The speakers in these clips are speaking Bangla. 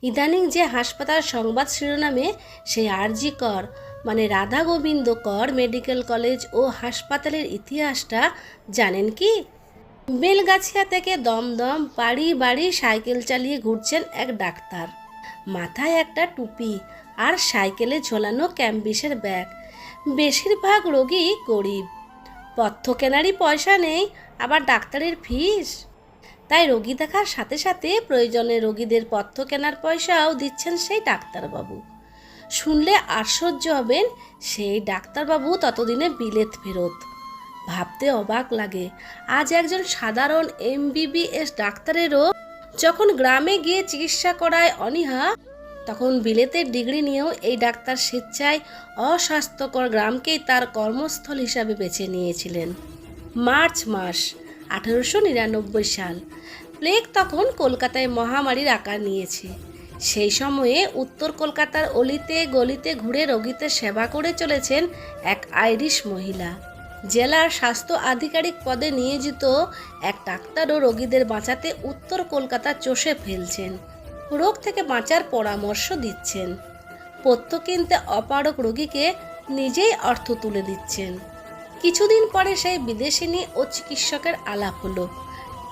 ইদানিং যে হাসপাতাল সংবাদ শিরোনামে সেই আরজি কর মানে রাধা গোবিন্দ কর মেডিকেল কলেজ ও হাসপাতালের ইতিহাসটা জানেন কি? বেলগাছিয়া থেকে দমদম বাড়ি বাড়ি সাইকেল চালিয়ে ঘুরছেন এক ডাক্তার। মাথায় একটা টুপি আর সাইকেলে ঝোলানো ক্যাম্বিসের ব্যাগ। বেশিরভাগ রোগী গরিব, পথ্য কেনারই পয়সা নেই, আবার ডাক্তারের ফিস। তাই রোগী দেখার সাথে সাথে প্রয়োজনে রোগীদের পথ্য কেনার পয়সাও দিচ্ছেন সেই ডাক্তারবাবু। শুনলে আশ্চর্য হবেন, সেই ডাক্তারবাবু ততদিনে বিলেত ফেরত। ভাবতে অবাক লাগে, আজ একজন সাধারণ এমবিবিএস ডাক্তারেরও যখন গ্রামে গিয়ে চিকিৎসা করায় অনীহা, তখন বিলেতের ডিগ্রি নিয়েও এই ডাক্তার স্বেচ্ছায় অস্বাস্থ্যকর গ্রামকেই তার কর্মস্থল হিসাবে বেছে নিয়েছিলেন। মার্চ মাস 1899 সাল। প্লেগ তখন কলকাতায় মহামারীর আকার নিয়েছে। সেই সময়ে উত্তর কলকাতার অলিতে গলিতে ঘুরে রোগীদের সেবা করে চলেছেন এক আইরিশ মহিলা। জেলার স্বাস্থ্য আধিকারিক পদে নিয়োজিত এক ডাক্তারও রোগীদের বাঁচাতে উত্তর কলকাতা চষে ফেলছেন, রোগ থেকে বাঁচার পরামর্শ দিচ্ছেন। পথ্য কিনতে অপারগ রোগীকে নিজেই অর্থ তুলে দিচ্ছেন। কিছুদিন পরে সেই বিদেশিনী ও চিকিৎসকের আলাপ হলো।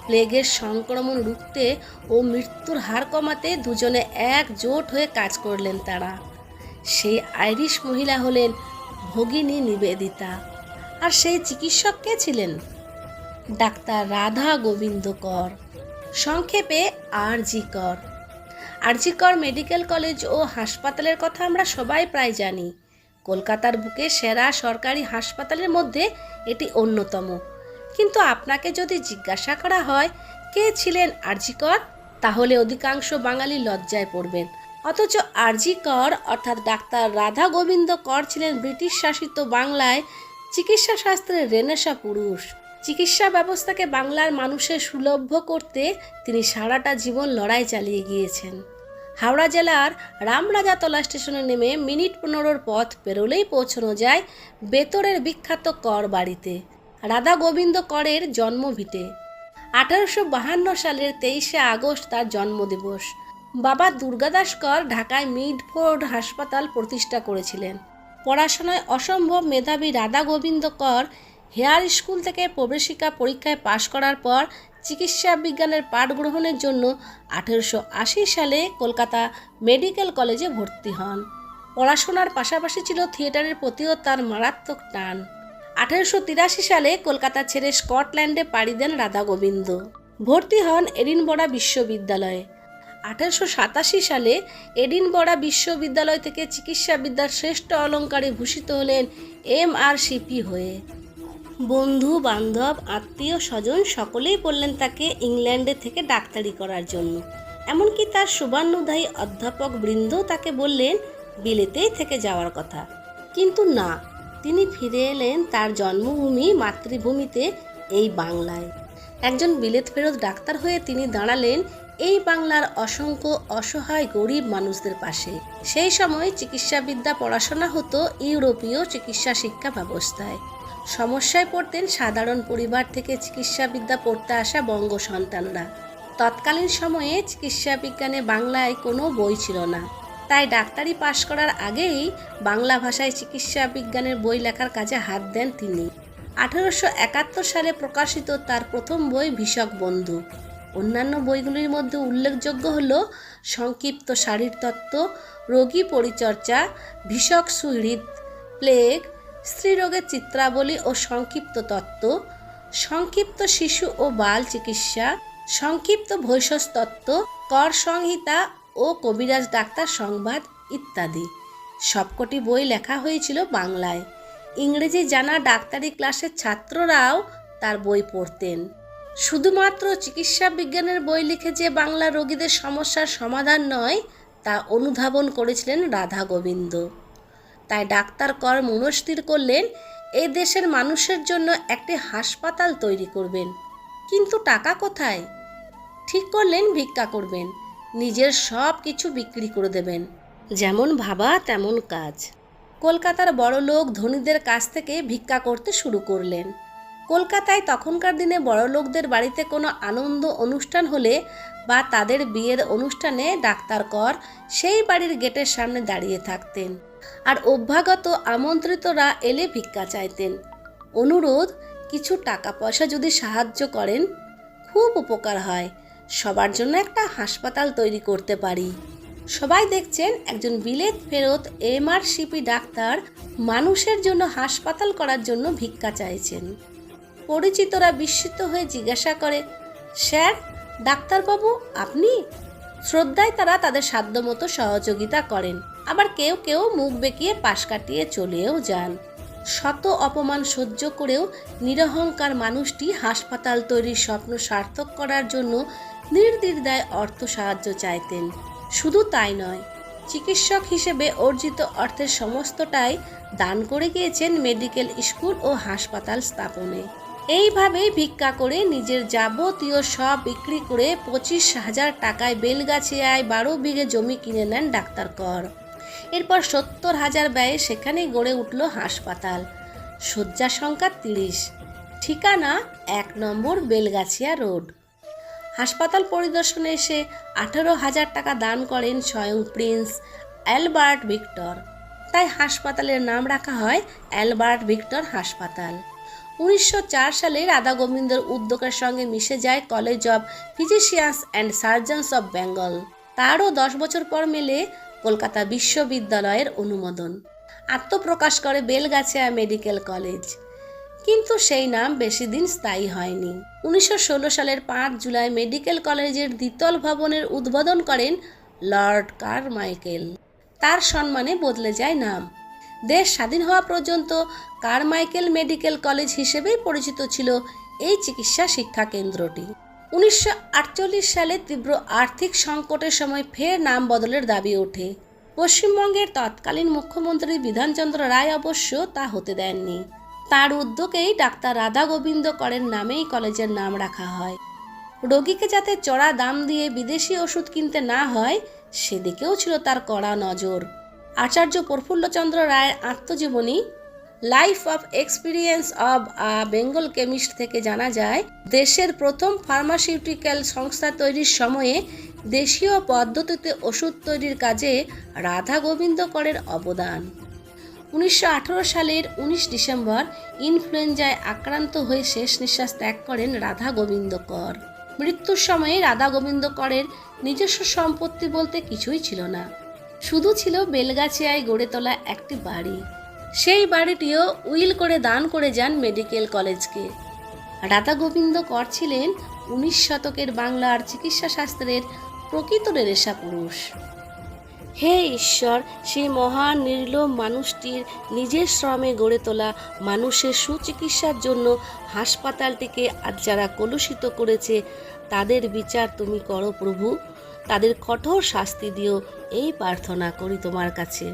প্লেগের সংক্রমণ রুখতে ও মৃত্যুর হার কমাতে দুজনে একজোট হয়ে কাজ করলেন তারা। সেই আইরিশ মহিলা হলেন ভগিনী নিবেদিতা, আর সেই চিকিৎসক কে ছিলেন? ডাক্তার রাধা গোবিন্দ কর, সংক্ষেপে আরজি কর। আরজি কর মেডিকেল কলেজ ও হাসপাতালের কথা আমরা সবাই প্রায় জানি। কলকাতার বুকে সেরা সরকারি হাসপাতালের মধ্যে এটি অন্যতম। কিন্তু আপনাকে যদি জিজ্ঞাসা করা হয় কে ছিলেন আরজি কর, তাহলে অধিকাংশ বাঙালি লজ্জায় পড়বেন। অথচ আরজি কর অর্থাৎ ডাক্তার রাধা গোবিন্দ কর ছিলেন ব্রিটিশ শাসিত বাংলায় চিকিৎসা শাস্ত্রের রেনেসাঁ পুরুষ। চিকিৎসা ব্যবস্থাকে বাংলার মানুষের সুলভ্য করতে তিনি সারাটা জীবন লড়াই চালিয়ে গিয়েছেন। হাওড়া জেলার রামরাজাতলা স্টেশনে নেমে মিনিট 15 পথ পেরোলেই পৌঁছানো যায় বেতরের বিখ্যাত কর বাড়িতে, রাধা গোবিন্দ করের জন্মভিটে। 1852 সালের 23শে আগস্ট তার জন্মদিবস। বাবা দুর্গাদাস কর ঢাকায় মিডফোর্ড হাসপাতাল প্রতিষ্ঠা করেছিলেন। পড়াশোনায় অসম্ভব মেধাবী রাধা গোবিন্দ কর হেয়ার স্কুল থেকে প্রবেশিকা পরীক্ষায় পাশ করার পর চিকিৎসা বিজ্ঞানের পাঠ গ্রহণের জন্য 1880 সালে কলকাতা মেডিকেল কলেজে ভর্তি হন। পড়াশোনার পাশাপাশি ছিল থিয়েটারের প্রতিও তার মারাত্মক টান। 1883 সালে কলকাতা ছেড়ে স্কটল্যান্ডে পাড়ি দেন রাধা গোবিন্দ। ভর্তি হন এডিনবরা বিশ্ববিদ্যালয়ে। 1887 সালে এডিনবরা বিশ্ববিদ্যালয় থেকে চিকিৎসাবিদ্যার শ্রেষ্ঠ অলঙ্কারে ভূষিত হলেন MRCP হয়ে। বন্ধু বান্ধব আত্মীয় স্বজন সকলেই বললেন তাকে ইংল্যান্ডে থেকে ডাক্তারি করার জন্য। এমনকি তার শুভান্যুধ্যায়ী অধ্যাপক বৃন্দ তাকে বললেন বিলেতেই থেকে যাওয়ার কথা। কিন্তু না, তিনি ফিরে এলেন তার জন্মভূমি মাতৃভূমিতে, এই বাংলায়। একজন বিলেত ফেরত ডাক্তার হয়ে তিনি দাঁড়ালেন এই বাংলার অসংখ্য অসহায় গরিব মানুষদের পাশে। সেই সময় চিকিৎসাবিদ্যা পড়াশোনা হতো ইউরোপীয় চিকিৎসা শিক্ষা ব্যবস্থায়। সমস্যায় পড়তেন সাধারণ পরিবার থেকে চিকিৎসাবিদ্যা পড়তে আসা বঙ্গ সন্তানরা। তৎকালীন সময়ে চিকিৎসা বিজ্ঞানে বাংলায় কোনো বই ছিল না। তাই ডাক্তারি পাশ করার আগেই বাংলা ভাষায় চিকিৎসা বিজ্ঞানের বই লেখার কাজে হাত দেন তিনি। 1871 সালে প্রকাশিত তার প্রথম বই ভিষক বন্ধু। অন্যান্য বইগুলির মধ্যে উল্লেখযোগ্য হল সংক্ষিপ্ত শারীরতত্ত্ব, রোগী পরিচর্যা, ভিষক সুহৃদ, প্লেগ, স্ত্রীরোগের চিত্রাবলী ও সংক্ষিপ্ত তত্ত্ব, সংক্ষিপ্ত শিশু ও বাল চিকিৎসা, সংক্ষিপ্ত ভৈষজতত্ত্ব, কর সংহিতা ও কবিরাজ ডাক্তার সংবাদ ইত্যাদি। সবকটি বই লেখা হয়েছিল বাংলায়। ইংরেজি জানা ডাক্তারি ক্লাসের ছাত্ররাও তার বই পড়তেন। শুধুমাত্র চিকিৎসা বিজ্ঞানের বই লিখে যে বাংলা রোগীদের সমস্যার সমাধান নয়, তা অনুধাবন করেছিলেন রাধা গোবিন্দ। তাই ডাক্তার কর মনস্থির করলেন এই দেশের মানুষের জন্য একটি হাসপাতাল তৈরি করবেন। কিন্তু টাকা কোথায়? ঠিক করলেন ভিক্ষা করবেন, নিজের সব কিছু বিক্রি করে দেবেন। যেমন ভাবা তেমন কাজ। কলকাতার বড়লোক ধনীদের কাছ থেকে ভিক্ষা করতে শুরু করলেন। কলকাতায় তখনকার দিনে বড়লোকদের বাড়িতে কোনো আনন্দ অনুষ্ঠান হলে বা তাদের বিয়ের অনুষ্ঠানে ডাক্তার কর সেই বাড়ির গেটের সামনে দাঁড়িয়ে থাকতেন, আর অভ্যাগত আমন্ত্রিতরা এলে ভিক্ষা চাইতেন। অনুরোধ, কিছু টাকা পয়সা যদি সাহায্য করেন খুব উপকার হয়, সবার জন্য একটা হাসপাতাল তৈরি করতে পারি। সবাই দেখছেন একজন বিলেত ফেরত এমআরসিপি ডাক্তার মানুষের জন্য হাসপাতাল করার জন্য ভিক্ষা চাইছেন। পরিচিতরা বিস্মিত হয়ে জিজ্ঞাসা করে, স্যার, ডাক্তারবাবু আপনি? শ্রদ্ধায় তারা তাদের সাধ্যমতো সহযোগিতা করেন, আবার কেউ কেউ মুখ বেঁকিয়ে পাশ কাটিয়ে চলেও যান। শত অপমান সহ্য করেও নিরহংকার মানুষটি হাসপাতাল তৈরির স্বপ্ন সার্থক করার জন্য নির্দ্বিধায় অর্থ সাহায্য চাইতেন। শুধু তাই নয়, চিকিৎসক হিসেবে অর্জিত অর্থের সমস্তটাই দান করে গিয়েছেন মেডিকেল স্কুল ও হাসপাতাল স্থাপনে। এইভাবেই ভিক্ষা করে নিজের যাবতীয় সব বিক্রি করে 25,000 টাকায় বেলগাছিয়ায় 12 বিঘে জমি কিনে নেন ডাক্তার কর। এরপর 70,000 ব্যয়ে সেখানেই গড়ে উঠল হাসপাতাল। শয্যা সংখ্যা 30, ঠিকানা 1 নম্বর বেলগাছিয়া রোড। হাসপাতাল পরিদর্শনে এসে 18,000 টাকা দান করেন স্বয়ং প্রিন্স অ্যালবার্ট ভিক্টর। তাই হাসপাতালের নাম রাখা হয় অ্যালবার্ট ভিক্টর হাসপাতাল। 1904 সালে রাধা গোবিন্দর উদ্যোগের সঙ্গে মিশে যায় college of physicians and surgeons of Bengal. তারও 10 বছর পর মেলে কলকাতা বিশ্ববিদ্যালয়ের অনুমোদন। আত্মপ্রকাশ করে বেলগাছিয়া মেডিকেল কলেজ, কিন্তু সেই নাম বেশি দিন স্থায়ী হয়নি। 1916 সালের 5 জুলাই মেডিকেল কলেজের দ্বিতল ভবনের উদ্বোধন করেন লর্ড কারমাইকেল। তার সম্মানে বদলে যায় নাম। দেশ স্বাধীন হওয়া পর্যন্ত কারমাইকেল মেডিকেল কলেজ হিসেবেই পরিচিত ছিল এই চিকিৎসা শিক্ষা কেন্দ্রটি। 1948 সালে তীব্র আর্থিক সংকটের সময় ফের নাম বদলের দাবি ওঠে। পশ্চিমবঙ্গের তৎকালীন মুখ্যমন্ত্রী বিধানচন্দ্র রায় অবশ্য তা হতে দেননি। তার উদ্যোগেই ডাক্তার রাধা গোবিন্দ করের নামেই কলেজের নাম রাখা হয়। রোগীকে যাতে চড়া দাম দিয়ে বিদেশি ওষুধ কিনতে না হয় সেদিকেও ছিল তার কড়া নজর। আচার্য প্রফুল্লচন্দ্র রায়ের আত্মজীবনী life of experience of a Bengal chemist থেকে জানা যায়, দেশের প্রথম ফার্মাসিউটিক্যাল সংস্থা তৈরির সময়ে দেশীয় পদ্ধতিতে ওষুধ তৈরির কাজে রাধা গোবিন্দ করের অবদান। 1918 সালের 19 ডিসেম্বর ইনফ্লুয়েঞ্জায় আক্রান্ত হয়ে শেষ নিঃশ্বাস ত্যাগ করেন রাধা গোবিন্দ কর। মৃত্যুর সময়ে রাধা গোবিন্দ করের নিজস্ব সম্পত্তি বলতে কিছুই ছিল না, শুধু ছিল বেলগাছিয়ায় গড়ে তোলা একটি বাড়ি। সেই বাড়িটিও উইল করে দান করে যান মেডিকেল কলেজকে। রাধা গোবিন্দ কর ছিলেন 19 শতকের বাংলার চিকিৎসা শাস্ত্রের প্রকৃত রেরেশা পুরুষ। হে ঈশ্বর, সেই মহান নির্লোভ মানুষটির নিজের শ্রমে গড়ে তোলা মানুষের সুচিকিৎসার জন্য হাসপাতালটিকে আজ যারা কলুষিত করেছে তাদের বিচার তুমি করো প্রভু, তাদের কঠোর শাস্তি দিও, এই প্রার্থনা করি তোমার কাছে।